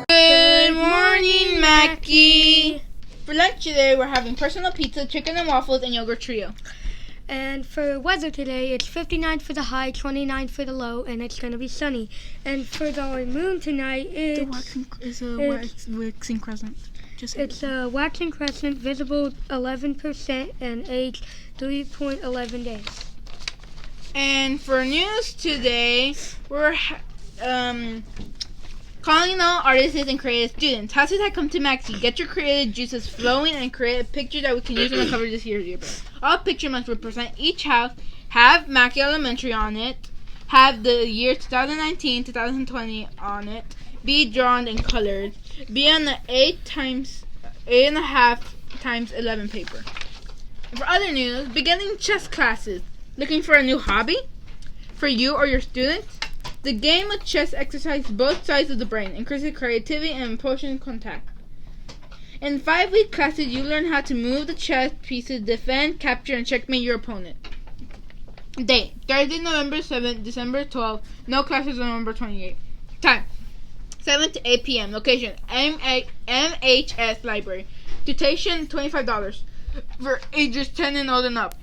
Good morning, Mackie. For lunch today, we're having personal pizza, chicken and waffles, and yogurt trio. And for weather today, it's 59 for the high, 29 for the low, and it's going to be sunny. And for the moon tonight, it's waxing crescent. It's a waxing crescent, visible 11%, and age 3.11 days. And for news today, we're calling all artists and creative students. How should I come to Maxie? Get your creative juices flowing and create a picture that we can use on the cover of this year's yearbook. All picture must represent each house, have Mackie Elementary on it, have the year 2019, 2020 on it, be drawn and colored, be on the 8.5 times 11 paper. For other news, beginning chess classes. Looking for a new hobby? For you or your students? The game of chess exercises both sides of the brain, increases creativity and emotional contact. In 5-week classes, you learn how to move the chess pieces, defend, capture, and checkmate your opponent. Date: Thursday, November 7th, December 12th. No classes on November 28th. Time: 7 to 8 p.m. Location: MHS Library. Tuition: $25 for ages 10 and old and up.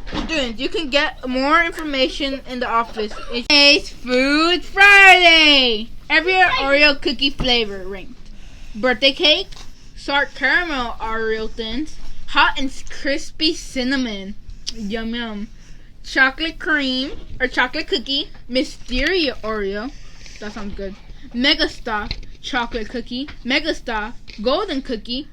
Students, you can get more information in the office. It's Food Friday! Every Oreo cookie flavor ranked. Birthday cake, sour caramel Oreo thins, hot and crispy cinnamon, yum yum. Chocolate cream or chocolate cookie, Mysteria Oreo, that sounds good. Mega Star chocolate cookie, Mega Star golden cookie,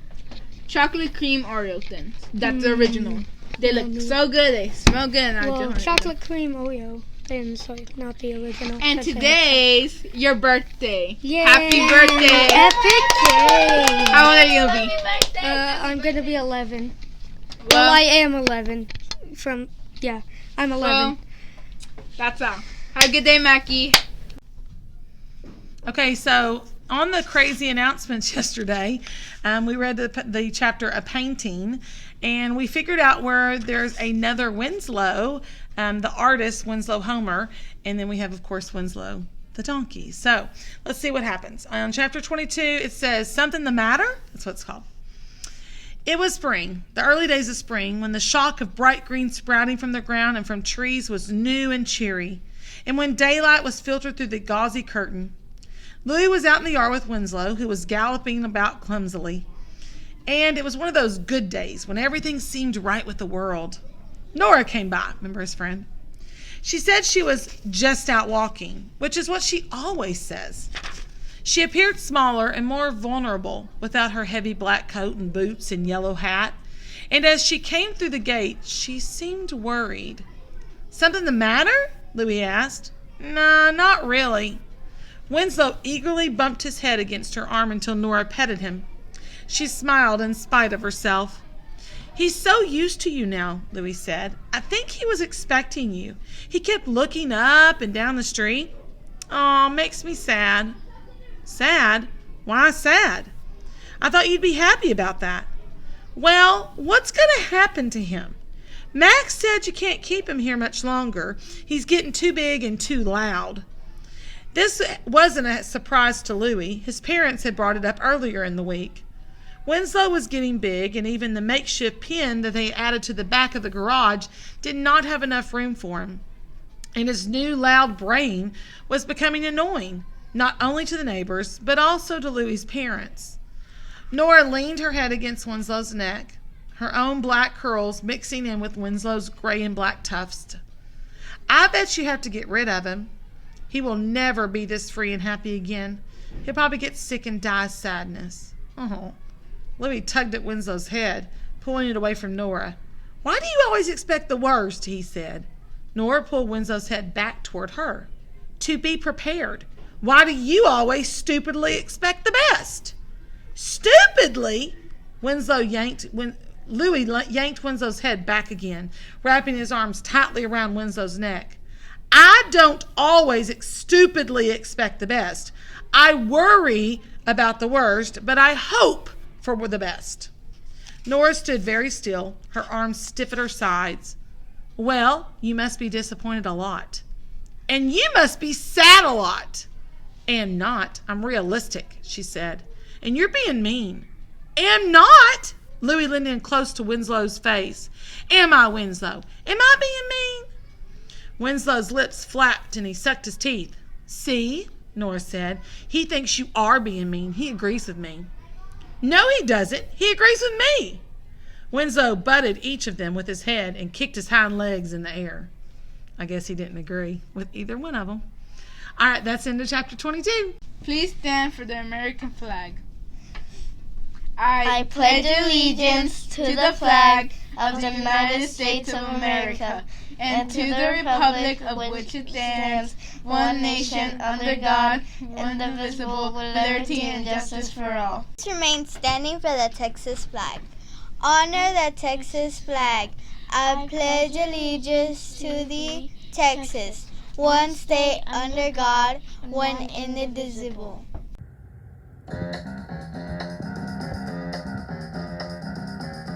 chocolate cream Oreo thins. That's the original. They look so good. They smell good. And chocolate cream Oreo thins, so not the original. And today's your birthday. Yay. Happy birthday! Epic day! How old are you gonna be? I'm gonna be 11. Well, I am 11. I'm 11. Well, that's all. Have a good day, Mackie. Okay, so on the crazy announcements yesterday, we read the chapter A Painting, and we figured out where there's another Winslow, the artist Winslow Homer, and then we have, of course, Winslow the donkey. So let's see what happens. On chapter 22, it says, Something the Matter? That's what it's called. It was spring, the early days of spring, when the shock of bright green sprouting from the ground and from trees was new and cheery, and when daylight was filtered through the gauzy curtain. Louis was out in the yard with Winslow, who was galloping about clumsily. And it was one of those good days when everything seemed right with the world. Nora came by, remember his friend? She said she was just out walking, which is what she always says. She appeared smaller and more vulnerable without her heavy black coat and boots and yellow hat. And as she came through the gate, she seemed worried. Something the matter? Louis asked. Nah, not really. Winslow eagerly bumped his head against her arm until Nora petted him. She smiled in spite of herself. He's so used to you now, Louis said. I think he was expecting you. He kept looking up and down the street. Aw, makes me sad. Sad? Why sad? I thought you'd be happy about that. Well, what's going to happen to him? Max said you can't keep him here much longer. He's getting too big and too loud. This wasn't a surprise to Louis. His parents had brought it up earlier in the week. Winslow was getting big, and even the makeshift pen that they added to the back of the garage did not have enough room for him. And his new loud braying was becoming annoying, not only to the neighbors, but also to Louis's parents. Nora leaned her head against Winslow's neck, her own black curls mixing in with Winslow's gray and black tufts. I bet you have to get rid of him. He will never be this free and happy again. He'll probably get sick and die of sadness. Oh. Louis tugged at Winslow's head, pulling it away from Nora. Why do you always expect the worst? He said. Nora pulled Winslow's head back toward her. To be prepared. Why do you always stupidly expect the best? Stupidly? Louis yanked Winslow's head back again, wrapping his arms tightly around Winslow's neck. I don't always stupidly expect the best. I worry about the worst, but I hope for the best. Nora stood very still, her arms stiff at her sides. Well, you must be disappointed a lot. And you must be sad a lot. Am not. I'm realistic, she said. And you're being mean. Am not? Louie leaned in close to Winslow's face. Am I, Winslow? Am I being mean? Winslow's lips flapped and he sucked his teeth. See, Nora said. He thinks you are being mean. He agrees with me. No, he doesn't. He agrees with me. Winslow butted each of them with his head and kicked his hind legs in the air. I guess he didn't agree with either one of them. All right, that's into chapter 22. Please stand for the American flag. I pledge allegiance to the flag of the United States of America and to the republic of which it stands, one nation, under God, indivisible, with liberty and justice for all. Let's remain standing for the Texas flag. Honor the Texas flag. I pledge allegiance to the Texas, one state under God, one indivisible.